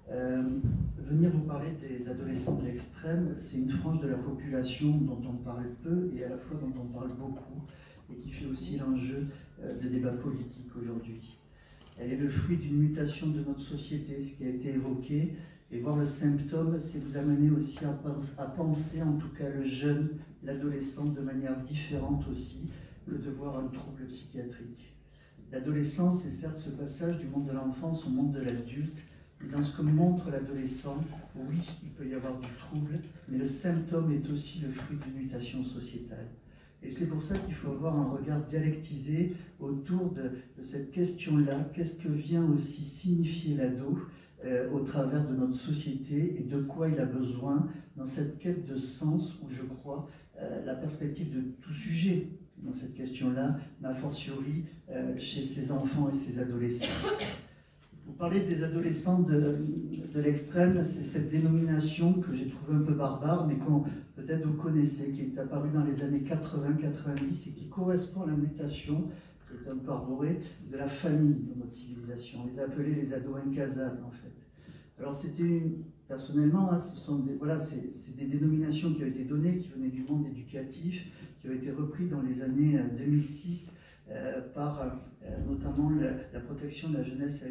Venir vous parler des adolescents de l'extrême, c'est une frange de la population dont on parle peu et à la fois dont on parle beaucoup et qui fait aussi l'enjeu de débats politiques aujourd'hui. Elle est le fruit d'une mutation de notre société, ce qui a été évoqué, et voir le symptôme, c'est vous amener aussi à penser en tout cas le jeune, l'adolescent de manière différente aussi que de voir un trouble psychiatrique. L'adolescence est certes ce passage du monde de l'enfance au monde de l'adulte, mais dans ce que montre l'adolescent, oui, il peut y avoir du trouble, mais le symptôme est aussi le fruit d'une mutation sociétale. Et c'est pour ça qu'il faut avoir un regard dialectisé autour de cette question-là. Qu'est-ce que vient aussi signifier l'ado au travers de notre société et de quoi il a besoin dans cette quête de sens où je crois la perspective de tout sujet dans cette question-là, mais a fortiori chez ces enfants et ces adolescents. Vous parlez des adolescents de l'extrême, c'est cette dénomination que j'ai trouvée un peu barbare, mais qu'on peut-être vous connaissez, qui est apparue dans les années 80-90 et qui correspond à la mutation, qui est un peu arborée, de la famille dans notre civilisation. On les appelait les ados incasables, en fait. Alors c'était, personnellement, hein, c'est des dénominations qui ont été données, qui venaient du monde éducatif, qui ont été reprises dans les années 2006 par notamment la protection de la jeunesse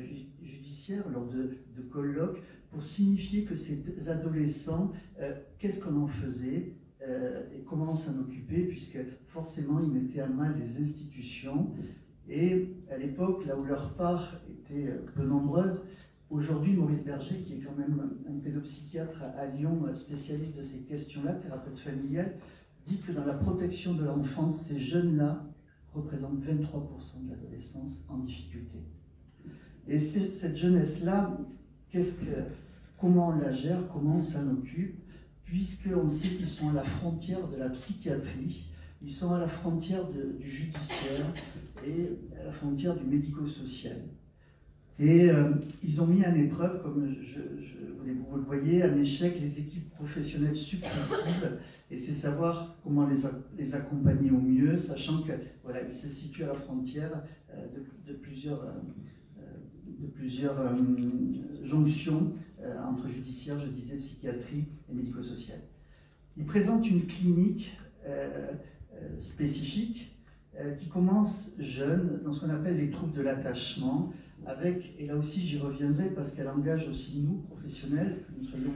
judiciaire lors de colloques, pour signifier que ces adolescents, qu'est-ce qu'on en faisait et comment on s'en occupait, puisque forcément ils mettaient à mal les institutions. Et à l'époque, là où leur part était peu nombreuse, aujourd'hui Maurice Berger, qui est quand même un pédopsychiatre à Lyon, spécialiste de ces questions-là, thérapeute familial, dit que dans la protection de l'enfance, ces jeunes-là représentent 23% de l'adolescence en difficulté. Et cette jeunesse-là, comment on la gère, comment on s'en occupe, puisqu'on sait qu'ils sont à la frontière de la psychiatrie, ils sont à la frontière du judiciaire et à la frontière du médico-social. Et ils ont mis en épreuve, comme vous le voyez, un échec, les équipes professionnelles successives, et c'est savoir comment les accompagner au mieux, sachant que voilà, ils se situent à la frontière de plusieurs jonctions entre judiciaire, je disais, psychiatrie et médico-social. Ils présentent une clinique spécifique qui commence jeune dans ce qu'on appelle les troubles de l'attachement, avec, et là aussi j'y reviendrai parce qu'elle engage aussi nous, professionnels, que nous soyons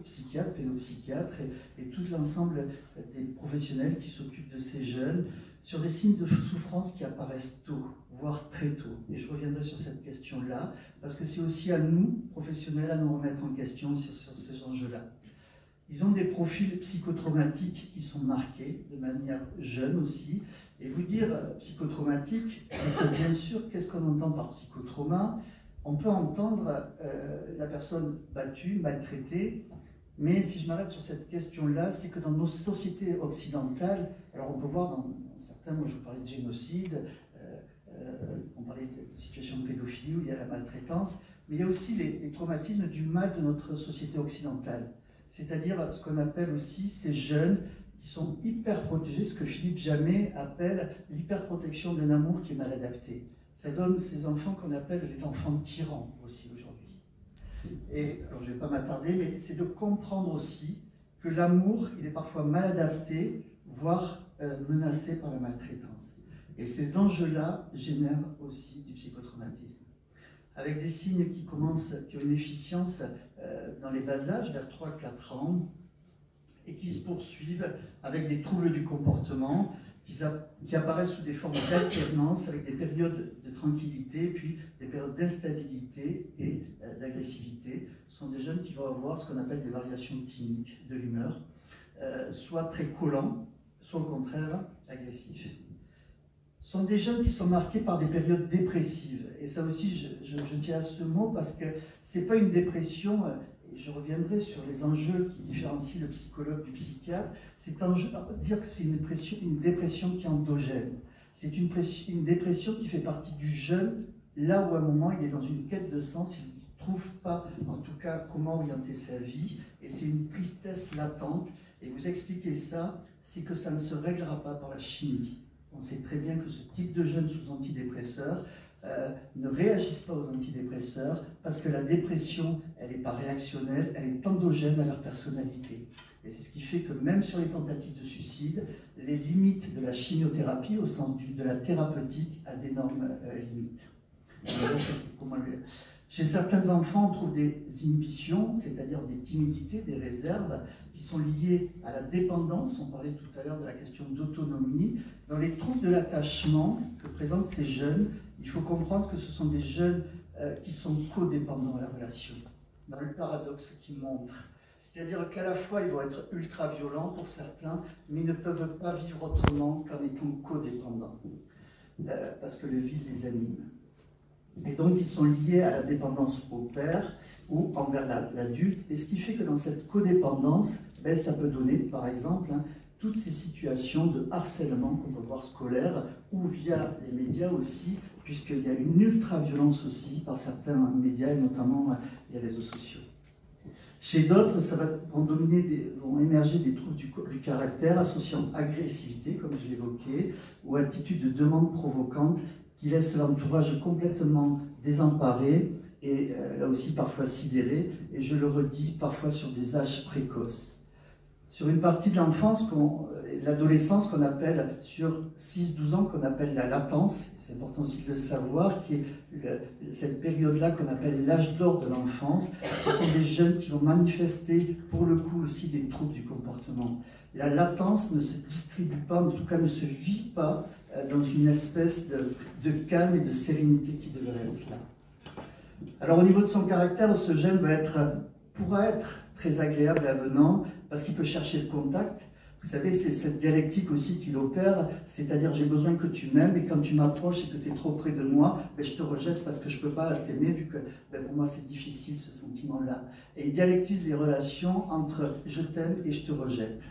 psychiatres, pédopsychiatres et tout l'ensemble des professionnels qui s'occupent de ces jeunes, sur des signes de souffrance qui apparaissent tôt, voire très tôt. Et je reviendrai sur cette question-là, parce que c'est aussi à nous, professionnels, à nous remettre en question sur ces enjeux-là. Ils ont des profils psychotraumatiques qui sont marqués de manière jeune aussi. Et vous dire psychotraumatique, c'est que bien sûr, qu'est-ce qu'on entend par psychotrauma? On peut entendre la personne battue, maltraitée, mais si je m'arrête sur cette question-là, c'est que dans nos sociétés occidentales, alors on peut voir dans certains, moi je vous parlais de génocide, on parlait de situations de pédophilie où il y a la maltraitance, mais il y a aussi les traumatismes du mal de notre société occidentale. C'est-à-dire ce qu'on appelle aussi ces jeunes qui sont hyper protégés, ce que Philippe Jamet appelle l'hyperprotection d'un amour qui est mal adapté. Ça donne ces enfants qu'on appelle les enfants tyrans aussi aujourd'hui. Et alors je ne vais pas m'attarder, mais c'est de comprendre aussi que l'amour, il est parfois mal adapté, voire menacé par la maltraitance. Et ces enjeux-là génèrent aussi du psychotraumatisme, avec des signes qui ont une efficience dans les bas âges, vers 3-4 ans, et qui se poursuivent avec des troubles du comportement qui apparaissent sous des formes d'alternance, avec des périodes de tranquillité, puis des périodes d'instabilité et d'agressivité. Ce sont des jeunes qui vont avoir ce qu'on appelle des variations timiques de l'humeur, soit très collants, soit au contraire agressifs. Ce sont des jeunes qui sont marqués par des périodes dépressives. Et ça aussi, je tiens à ce mot parce que ce n'est pas une dépression, et je reviendrai sur les enjeux qui différencient le psychologue du psychiatre, c'est dire que c'est une dépression qui est endogène. C'est une dépression qui fait partie du jeune, là où à un moment il est dans une quête de sens, il ne trouve pas en tout cas comment orienter sa vie, et c'est une tristesse latente. Et vous expliquez ça, c'est que ça ne se réglera pas par la chimie. On sait très bien que ce type de jeunes sous antidépresseurs ne réagissent pas aux antidépresseurs parce que la dépression, elle n'est pas réactionnelle, elle est endogène à leur personnalité. Et c'est ce qui fait que même sur les tentatives de suicide, les limites de la chimiothérapie, au sens de la thérapeutique, a d'énormes limites. Chez certains enfants, on trouve des inhibitions, c'est-à-dire des timidités, des réserves, qui sont liées à la dépendance. On parlait tout à l'heure de la question d'autonomie. Dans les troubles de l'attachement que présentent ces jeunes, il faut comprendre que ce sont des jeunes qui sont codépendants à la relation, dans le paradoxe qui montre. C'est-à-dire qu'à la fois, ils vont être ultra-violents pour certains, mais ils ne peuvent pas vivre autrement qu'en étant codépendants, parce que le vide les anime. Et donc, ils sont liés à la dépendance au père ou envers l'adulte. Et ce qui fait que dans cette codépendance, ben, ça peut donner, par exemple, toutes ces situations de harcèlement qu'on peut voir scolaire ou via les médias aussi, puisqu'il y a une ultra-violence aussi par certains médias, et notamment les réseaux sociaux. Chez d'autres, vont émerger des troubles du caractère associant agressivité, comme je l'évoquais, ou attitude de demande provocante qui laisse l'entourage complètement désemparé et là aussi parfois sidéré, et je le redis, parfois sur des âges précoces. Sur une partie de l'enfance, l'adolescence qu'on appelle, sur 6-12 ans, qu'on appelle la latence, c'est important aussi de le savoir, qui est cette période-là qu'on appelle l'âge d'or de l'enfance. Ce sont des jeunes qui vont manifester pour le coup aussi des troubles du comportement. La latence ne se distribue pas, en tout cas ne se vit pas dans une espèce de calme et de sérénité qui devrait être là. Alors au niveau de son caractère, ce jeune pourra être très agréable et avenant parce qu'il peut chercher le contact. Vous savez, c'est cette dialectique aussi qu'il opère, c'est-à-dire j'ai besoin que tu m'aimes et quand tu m'approches et que tu es trop près de moi, ben, je te rejette parce que je ne peux pas t'aimer vu que ben, pour moi c'est difficile ce sentiment-là. Et il dialectise les relations entre je t'aime et je te rejette.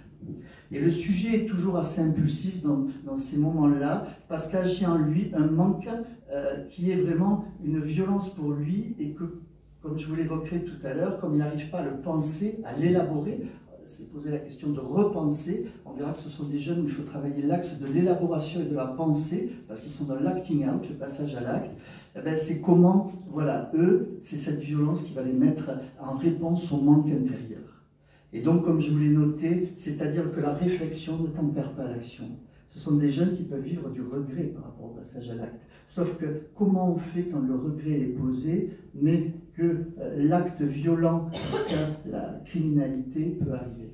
Et le sujet est toujours assez impulsif dans ces moments-là, parce qu'agit en lui un manque qui est vraiment une violence pour lui, et que, comme je vous l'évoquerai tout à l'heure, comme il n'arrive pas à le penser, à l'élaborer, c'est poser la question de repenser, on verra que ce sont des jeunes où il faut travailler l'axe de l'élaboration et de la pensée, parce qu'ils sont dans l'acting out, le passage à l'acte. C'est comment, voilà, eux, c'est cette violence qui va les mettre en réponse au manque intérieur. Et donc, comme je vous l'ai noté, c'est-à-dire que la réflexion ne tempère pas l'action. Ce sont des jeunes qui peuvent vivre du regret par rapport au passage à l'acte. Sauf que, comment on fait quand le regret est posé, mais que l'acte violent jusqu'à la criminalité peut arriver?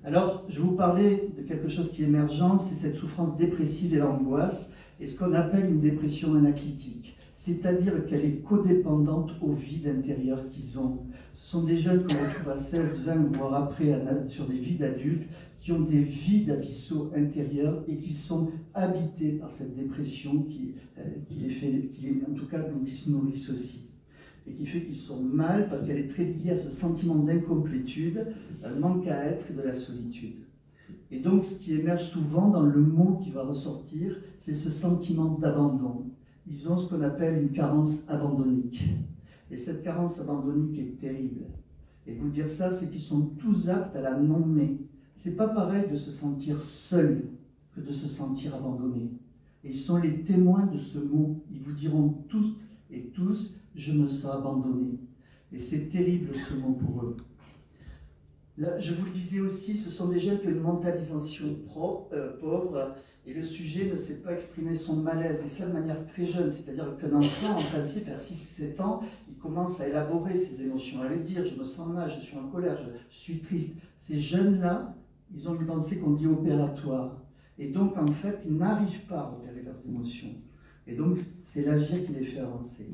Alors, je vous parlais de quelque chose qui est émergent, c'est cette souffrance dépressive et l'angoisse, et ce qu'on appelle une dépression anaclitique. C'est-à-dire qu'elle est codépendante au vide intérieur qu'ils ont. Ce sont des jeunes qu'on retrouve à 16, 20, voire après sur des vies d'adultes, qui ont des vides abyssaux intérieurs et qui sont habités par cette dépression en tout cas, dont ils se nourrissent aussi. Et qui fait qu'ils sont mal parce qu'elle est très liée à ce sentiment d'incomplétude, un manque à être et de la solitude. Et donc, ce qui émerge souvent dans le mot qui va ressortir, c'est ce sentiment d'abandon. Ils ont ce qu'on appelle une carence abandonnique. Et cette carence abandonnique est terrible. Et vous dire ça, c'est qu'ils sont tous aptes à la nommer. C'est pas pareil de se sentir seul que de se sentir abandonné. Et ils sont les témoins de ce mot. Ils vous diront toutes et tous, je me sens abandonné. Et c'est terrible ce mot pour eux. Là, je vous le disais aussi, ce sont des jeunes qui ont une mentalisation pauvre, et le sujet ne sait pas exprimer son malaise, et ça de manière très jeune, c'est-à-dire qu'un enfant, en principe, à 6-7 ans, il commence à élaborer ses émotions, à les dire, je me sens mal, je suis en colère, je suis triste. Ces jeunes-là, ils ont une pensée qu'on dit opératoire, et donc en fait, ils n'arrivent pas à repérer leurs émotions, et donc c'est l'agir qui les fait avancer.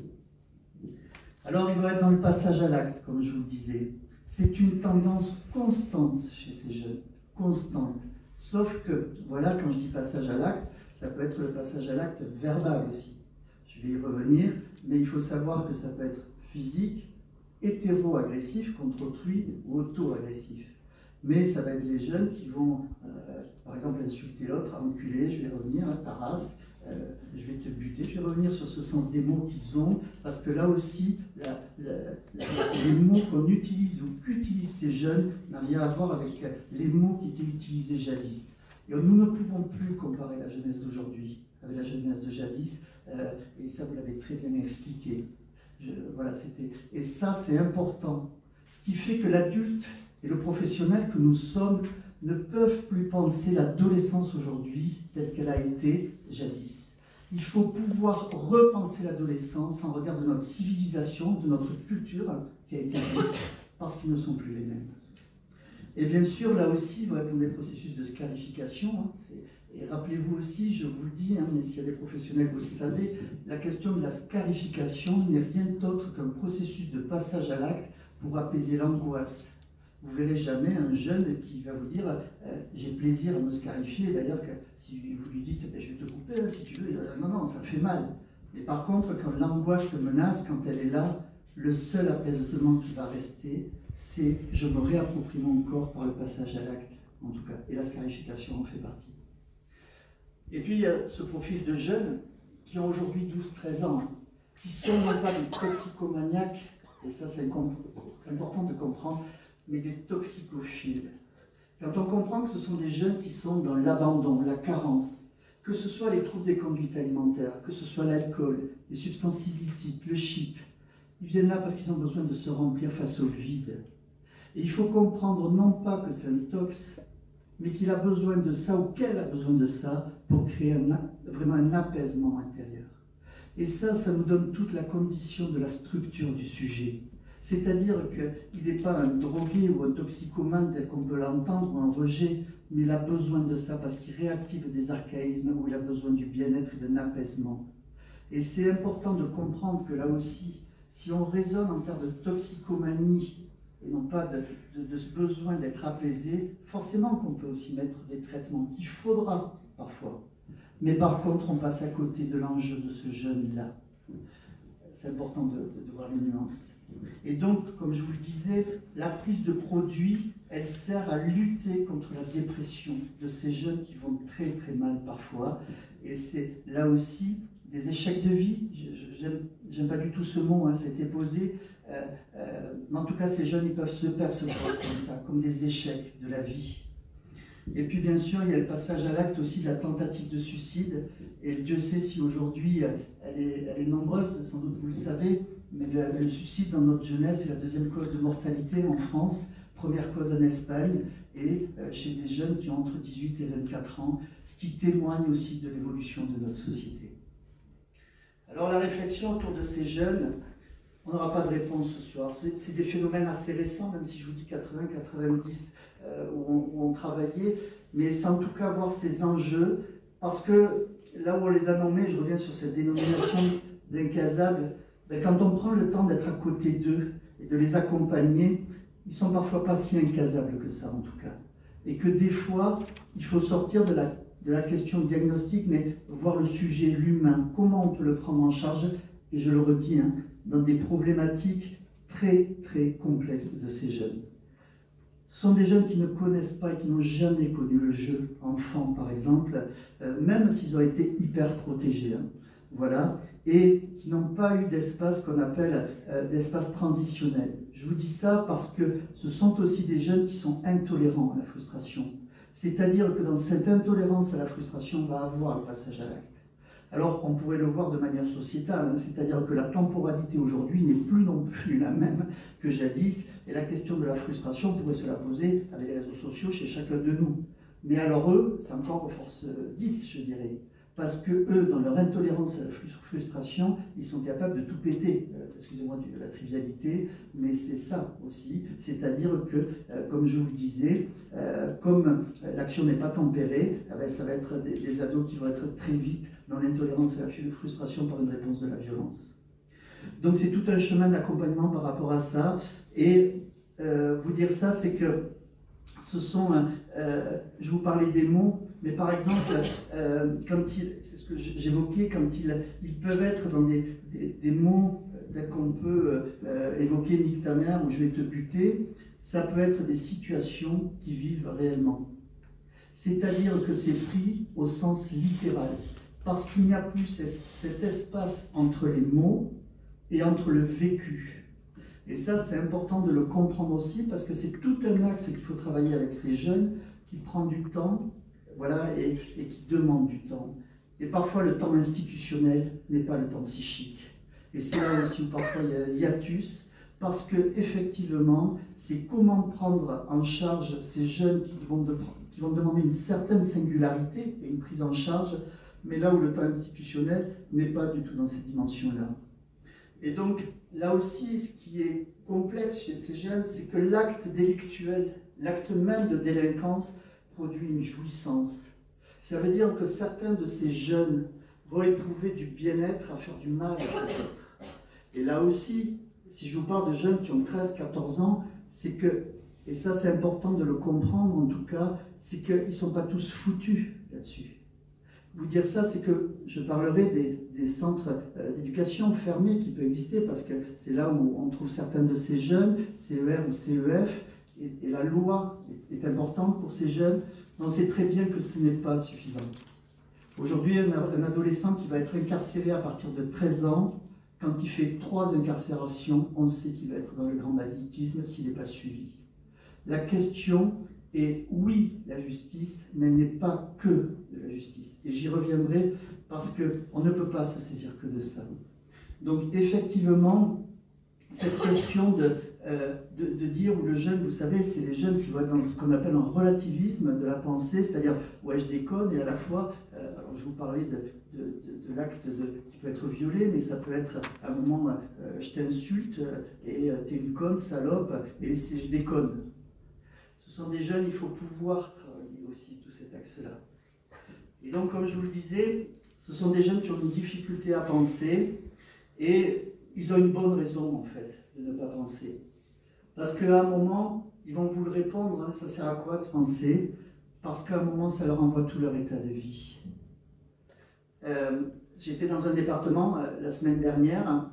Alors, il va être dans le passage à l'acte, comme je vous le disais. C'est une tendance constante chez ces jeunes, constante. Sauf que, voilà, quand je dis passage à l'acte, ça peut être le passage à l'acte verbal aussi. Je vais y revenir, mais il faut savoir que ça peut être physique, hétéro-agressif contre autrui ou auto-agressif. Mais ça va être les jeunes qui vont, par exemple, insulter l'autre, enculer, je vais revenir, ta race, je vais te buter, je vais revenir sur ce sens des mots qu'ils ont, parce que là aussi, les mots qu'on utilise ou qu'utilisent ces jeunes n'ont rien à voir avec les mots qui étaient utilisés jadis. Et nous ne pouvons plus comparer la jeunesse d'aujourd'hui. avec la jeunesse de jadis, et ça vous l'avez très bien expliqué. Voilà, et ça c'est important. Ce qui fait que l'adulte et le professionnel que nous sommes ne peuvent plus penser l'adolescence aujourd'hui telle qu'elle a été jadis. Il faut pouvoir repenser l'adolescence en regard de notre civilisation, de notre culture qui a été faite, parce qu'ils ne sont plus les mêmes. Et bien sûr, là aussi, vous répondez des processus de scarification. Et rappelez-vous aussi, je vous le dis, mais s'il y a des professionnels, vous le savez, la question de la scarification n'est rien d'autre qu'un processus de passage à l'acte pour apaiser l'angoisse. Vous ne verrez jamais un jeune qui va vous dire j'ai plaisir à me scarifier. D'ailleurs, si vous lui dites je vais te couper si tu veux, non, non, ça fait mal. Mais par contre, quand l'angoisse menace, quand elle est là, le seul apaisement qui va rester, c'est je me réapproprie mon corps par le passage à l'acte, en tout cas. Et la scarification en fait partie. Et puis il y a ce profil de jeunes qui ont aujourd'hui 12-13 ans, qui sont non pas des toxicomaniaques, et ça c'est important de comprendre, mais des toxicophiles. Quand on comprend que ce sont des jeunes qui sont dans l'abandon, la carence, que ce soit les troubles des conduites alimentaires, que ce soit l'alcool, les substances illicites, le shit, ils viennent là parce qu'ils ont besoin de se remplir face au vide. Et il faut comprendre non pas que c'est un tox, mais qu'il a besoin de ça, ou qu'elle a besoin de ça, pour créer vraiment un apaisement intérieur. Et ça nous donne toute la condition de la structure du sujet. C'est-à-dire qu'il n'est pas un drogué ou un toxicomane tel qu'on peut l'entendre, ou un rejet, mais il a besoin de ça parce qu'il réactive des archaïsmes, où il a besoin du bien-être et d'un apaisement. Et c'est important de comprendre que là aussi, si on raisonne en termes de toxicomanie, et non pas de ce besoin d'être apaisé, forcément qu'on peut aussi mettre des traitements qu'il faudra parfois. Mais par contre, on passe à côté de l'enjeu de ce jeune-là. C'est important de voir les nuances. Et donc, comme je vous le disais, la prise de produit, elle sert à lutter contre la dépression de ces jeunes qui vont très très mal parfois. Et c'est là aussi des échecs de vie. J'aime pas du tout ce mot, c'était posé. Mais en tout cas, ces jeunes, ils peuvent se percevoir comme ça, comme des échecs de la vie. Et puis, bien sûr, il y a le passage à l'acte aussi de la tentative de suicide. Et Dieu sait si aujourd'hui, elle est nombreuse, sans doute vous le savez, mais le suicide dans notre jeunesse est la deuxième cause de mortalité en France, première cause en Espagne, et chez des jeunes qui ont entre 18 et 24 ans, ce qui témoigne aussi de l'évolution de notre société. Alors la réflexion autour de ces jeunes, on n'aura pas de réponse ce soir. C'est des phénomènes assez récents, même si je vous dis 80-90, où on travaillait, mais c'est en tout cas voir ces enjeux, parce que là où on les a nommés, je reviens sur cette dénomination d'incasables, quand on prend le temps d'être à côté d'eux et de les accompagner, ils sont parfois pas si incasables que ça en tout cas. Et que des fois, il faut sortir de la question diagnostique, mais voir le sujet, l'humain, comment on peut le prendre en charge, et je le redis, dans des problématiques très très complexes de ces jeunes. Ce sont des jeunes qui ne connaissent pas et qui n'ont jamais connu le jeu, enfant par exemple, même s'ils ont été hyper protégés. Voilà, et qui n'ont pas eu d'espace qu'on appelle d'espace transitionnel. Je vous dis ça parce que ce sont aussi des jeunes qui sont intolérants à la frustration. C'est-à-dire que dans cette intolérance à la frustration, on va avoir le passage à l'acte. Alors, on pourrait le voir de manière sociétale, c'est-à-dire que la temporalité aujourd'hui n'est plus non plus la même que jadis, et la question de la frustration pourrait se la poser avec les réseaux sociaux chez chacun de nous. Mais alors eux, c'est encore force 10, je dirais. Parce que eux, dans leur intolérance à la frustration, ils sont capables de tout péter. Excusez-moi de la trivialité, mais c'est ça aussi. C'est-à-dire que, comme je vous le disais, comme l'action n'est pas tempérée, ça va être des ados qui vont être très vite dans l'intolérance à la frustration par une réponse de la violence. Donc c'est tout un chemin d'accompagnement par rapport à ça. Et vous dire ça, c'est que ce sont, je vous parlais des mots, mais par exemple, c'est ce que j'évoquais, quand ils peuvent être dans des mots tels qu'on peut évoquer nique ta mère ou je vais te buter, ça peut être des situations qui vivent réellement. C'est-à-dire que c'est pris au sens littéral, parce qu'il n'y a plus cet espace entre les mots et entre le vécu. Et ça, c'est important de le comprendre aussi, parce que c'est tout un axe qu'il faut travailler avec ces jeunes, qui prend du temps, voilà, et qui demande du temps. Et parfois, le temps institutionnel n'est pas le temps psychique. Et c'est là aussi où parfois il y a hiatus, parce que effectivement, c'est comment prendre en charge ces jeunes qui vont demander une certaine singularité et une prise en charge, mais là où le temps institutionnel n'est pas du tout dans cette dimension-là. Et donc, là aussi, ce qui est complexe chez ces jeunes, c'est que l'acte délictuel, l'acte même de délinquance, produit une jouissance. Ça veut dire que certains de ces jeunes vont éprouver du bien-être à faire du mal à d'autres. Et là aussi, si je vous parle de jeunes qui ont 13-14 ans, c'est que, et ça c'est important de le comprendre en tout cas, c'est qu'ils ne sont pas tous foutus là-dessus. Vous dire ça, c'est que je parlerai des centres d'éducation fermés qui peuvent exister, parce que c'est là où on trouve certains de ces jeunes, CER ou CEF, et la loi est importante pour ces jeunes, mais on sait très bien que ce n'est pas suffisant. Aujourd'hui, un adolescent qui va être incarcéré à partir de 13 ans, quand il fait 3 incarcérations, on sait qu'il va être dans le grand banditisme s'il n'est pas suivi. La question est, oui, la justice, mais elle n'est pas que de la justice. Et j'y reviendrai parce qu'on ne peut pas se saisir que de ça. Donc effectivement, cette question de dire où le jeune, vous savez, c'est les jeunes qui vont être dans ce qu'on appelle un relativisme de la pensée, c'est-à-dire, ouais, je déconne, et à la fois, alors je vous parlais de l'acte qui peut être violé, mais ça peut être à un moment, je t'insulte, et t'es une conne, salope, et c'est je déconne. Ce sont des jeunes, il faut pouvoir travailler aussi tout cet axe-là. Et donc, comme je vous le disais, ce sont des jeunes qui ont une difficulté à penser, et ils ont une bonne raison, en fait, de ne pas penser. Parce qu'à un moment, ils vont vous le répondre, hein, ça sert à quoi de penser? Parce qu'à un moment, ça leur envoie tout leur état de vie. J'étais dans un département la semaine dernière, hein,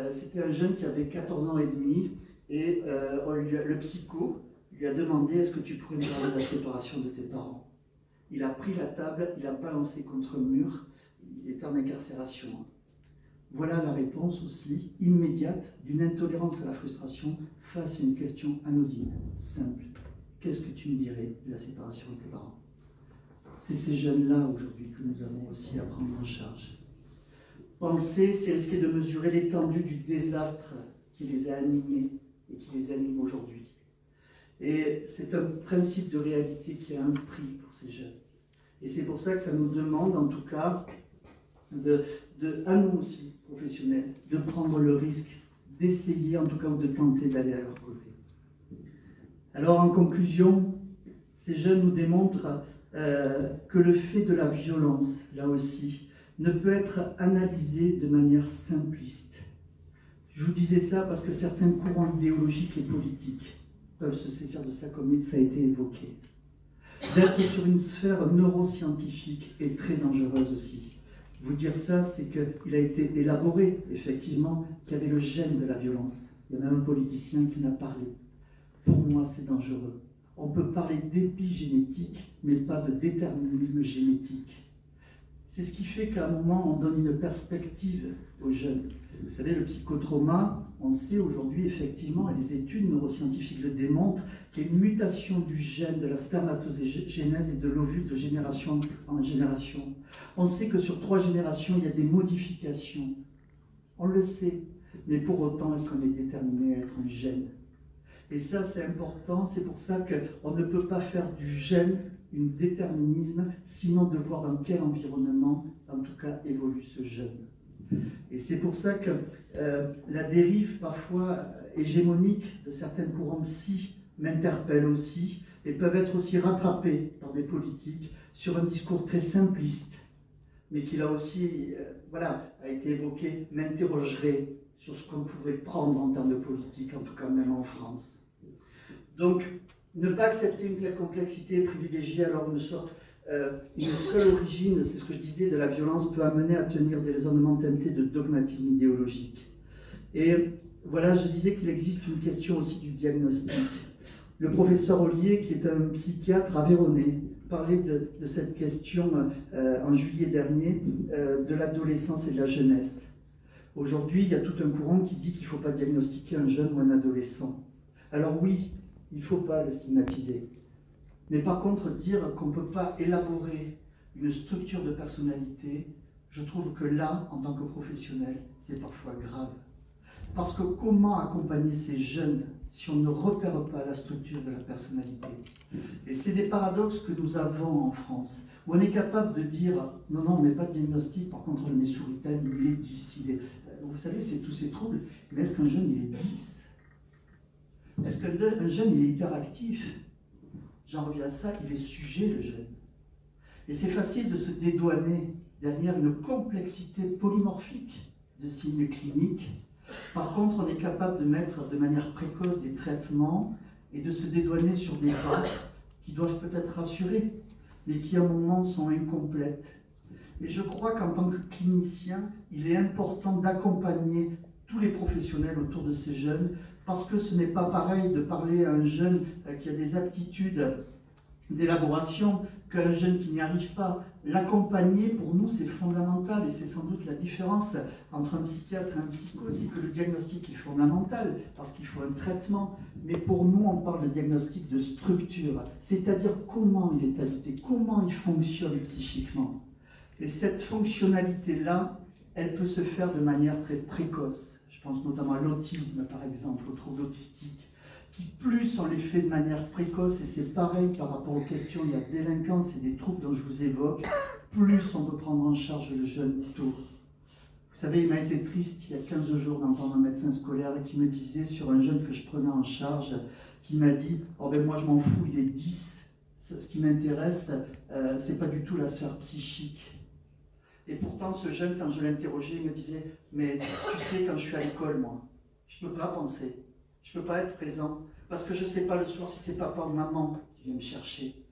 c'était un jeune qui avait 14 ans et demi, et le psycho lui a demandé, est-ce que tu pourrais me parler de la séparation de tes parents? Il a pris la table, il a balancé contre le mur, il était en incarcération. Voilà la réponse aussi immédiate d'une intolérance à la frustration face à une question anodine, simple. Qu'est-ce que tu me dirais de la séparation de tes parents? C'est ces jeunes-là aujourd'hui que nous avons aussi à prendre en charge. Penser, c'est risquer de mesurer l'étendue du désastre qui les a animés et qui les anime aujourd'hui. Et c'est un principe de réalité qui a un prix pour ces jeunes. Et c'est pour ça que ça nous demande, en tout cas, à nous aussi, professionnels, de prendre le risque d'essayer, en tout cas, ou de tenter d'aller à leur côté. Alors, en conclusion, ces jeunes nous démontrent que le fait de la violence, là aussi, ne peut être analysé de manière simpliste. Je vous disais ça parce que certains courants idéologiques et politiques peuvent se saisir de ça comme ça a été évoqué. D'être sur une sphère neuroscientifique est très dangereuse aussi. Vous dire ça, c'est qu'il a été élaboré, effectivement, qu'il y avait le gène de la violence. Il y a même un politicien qui en a parlé. Pour moi, c'est dangereux. On peut parler d'épigénétique, mais pas de déterminisme génétique. C'est ce qui fait qu'à un moment, on donne une perspective aux jeunes. Vous savez, le psychotrauma, on sait aujourd'hui effectivement, et les études neuroscientifiques le démontrent, qu'il y a une mutation du gène de la spermatogénèse et de l'ovule de génération en génération. On sait que sur 3 générations, il y a des modifications. On le sait. Mais pour autant, est-ce qu'on est déterminé à être un gène? Et ça, c'est important. C'est pour ça qu'on ne peut pas faire du gène un déterminisme, sinon de voir dans quel environnement, en tout cas, évolue ce gène. Et c'est pour ça que la dérive parfois hégémonique de certains courants psy m'interpelle aussi et peuvent être aussi rattrapés par des politiques sur un discours très simpliste, mais qui là aussi voilà, a été évoqué, m'interrogerait sur ce qu'on pourrait prendre en termes de politique, en tout cas même en France. Donc, ne pas accepter une telle complexité, privilégier alors une seule origine, c'est ce que je disais, de la violence peut amener à tenir des raisonnements teintés de dogmatisme idéologique. Et voilà, je disais qu'il existe une question aussi du diagnostic. Le professeur Ollier, qui est un psychiatre aveyronais, parlait de cette question en juillet dernier, de l'adolescence et de la jeunesse. Aujourd'hui, il y a tout un courant qui dit qu'il ne faut pas diagnostiquer un jeune ou un adolescent. Alors oui, il ne faut pas le stigmatiser. Mais par contre, dire qu'on ne peut pas élaborer une structure de personnalité, je trouve que là, en tant que professionnel, c'est parfois grave. Parce que comment accompagner ces jeunes si on ne repère pas la structure de la personnalité? Et c'est des paradoxes que nous avons en France, où on est capable de dire « non, non, on ne met pas de diagnostic, par contre on le met sur Ritalin, il est 10, il est... » Vous savez, c'est tous ces troubles. Mais est-ce qu'un jeune, il est 10? Est-ce qu'un jeune, il est hyperactif? J'en reviens à ça, il est sujet, le jeune. Et c'est facile de se dédouaner derrière une complexité polymorphique de signes cliniques. Par contre, on est capable de mettre de manière précoce des traitements et de se dédouaner sur des bases qui doivent peut-être rassurer, mais qui à un moment sont incomplètes. Et je crois qu'en tant que clinicien, il est important d'accompagner tous les professionnels autour de ces jeunes, parce que ce n'est pas pareil de parler à un jeune qui a des aptitudes d'élaboration qu'un jeune qui n'y arrive pas. L'accompagner, pour nous, c'est fondamental, et c'est sans doute la différence entre un psychiatre et un psycho, c'est que le diagnostic est fondamental, parce qu'il faut un traitement, mais pour nous, on parle de diagnostic de structure, c'est-à-dire comment il est habité, comment il fonctionne psychiquement. Et cette fonctionnalité-là, elle peut se faire de manière très précoce. Je pense notamment à l'autisme, par exemple, aux troubles autistiques, qui plus on les fait de manière précoce, et c'est pareil par rapport aux questions de la délinquance et des troubles dont je vous évoque, plus on peut prendre en charge le jeune tôt. Vous savez, il m'a été triste il y a 15 jours d'entendre un médecin scolaire qui me disait sur un jeune que je prenais en charge, qui m'a dit « Oh ben moi je m'en fous, il est 10, ce qui m'intéresse, c'est pas du tout la sphère psychique ». Et pourtant, ce jeune, quand je l'interrogeais, il me disait « Mais tu sais, quand je suis à l'école, moi, je ne peux pas penser, je ne peux pas être présent, parce que je ne sais pas le soir si c'est papa ou maman qui vient me chercher. »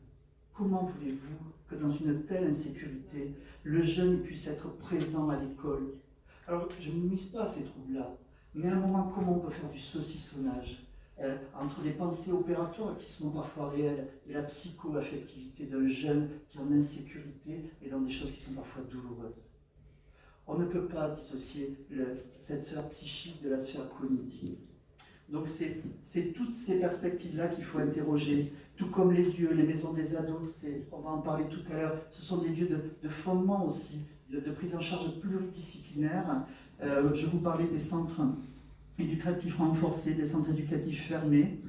Comment voulez-vous que dans une telle insécurité, le jeune puisse être présent à l'école? Alors, je ne minimise pas ces troubles-là, mais à un moment, comment on peut faire du saucissonnage entre les pensées opératoires qui sont parfois réelles et la psycho-affectivité d'un jeune qui est en insécurité et dans des choses qui sont parfois douloureuses. On ne peut pas dissocier cette sphère psychique de la sphère cognitive. Donc c'est toutes ces perspectives-là qu'il faut interroger, tout comme les lieux, les maisons des ados, on va en parler tout à l'heure, ce sont des lieux de fondement aussi, de prise en charge pluridisciplinaire. Je vous parlais des centres éducatifs renforcés, des centres éducatifs fermés,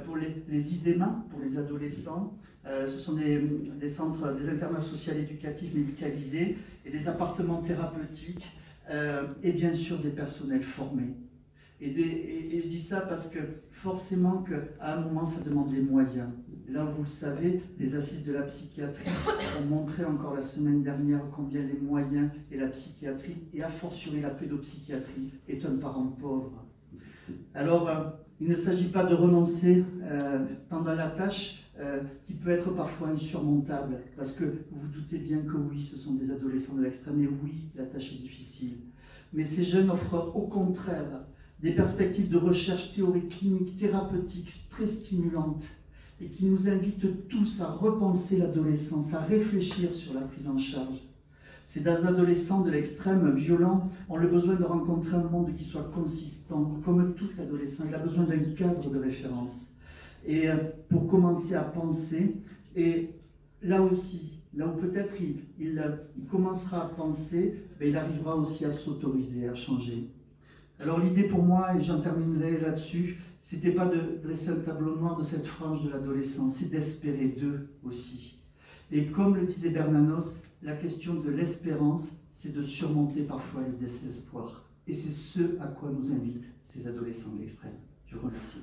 pour les ISEMA, pour les adolescents, ce sont des centres, des internats sociaux éducatifs médicalisés et des appartements thérapeutiques et bien sûr des personnels formés. Et je dis ça parce que forcément qu'à un moment ça demande des moyens. Là, vous le savez, les assises de la psychiatrie ont montré encore la semaine dernière combien les moyens et la psychiatrie, et a fortiori la pédopsychiatrie, est un parent pauvre. Alors, il ne s'agit pas de renoncer tant dans la tâche qui peut être parfois insurmontable, parce que vous vous doutez bien que oui, ce sont des adolescents de l'extrême, et oui, la tâche est difficile. Mais ces jeunes offrent au contraire des perspectives de recherche théorique, clinique, thérapeutique très stimulantes, et qui nous invitent tous à repenser l'adolescence, à réfléchir sur la prise en charge. Ces adolescents de l'extrême violent ont le besoin de rencontrer un monde qui soit consistant, comme tout adolescent. Il a besoin d'un cadre de référence. Et pour commencer à penser, et là aussi, là où peut-être il commencera à penser, ben il arrivera aussi à s'autoriser, à changer. Alors l'idée pour moi, et j'en terminerai là-dessus, c'était pas de dresser un tableau noir de cette frange de l'adolescence, c'est d'espérer d'eux aussi. Et comme le disait Bernanos, la question de l'espérance, c'est de surmonter parfois le désespoir. Et c'est ce à quoi nous invitent ces adolescents de l'extrême. Je vous remercie.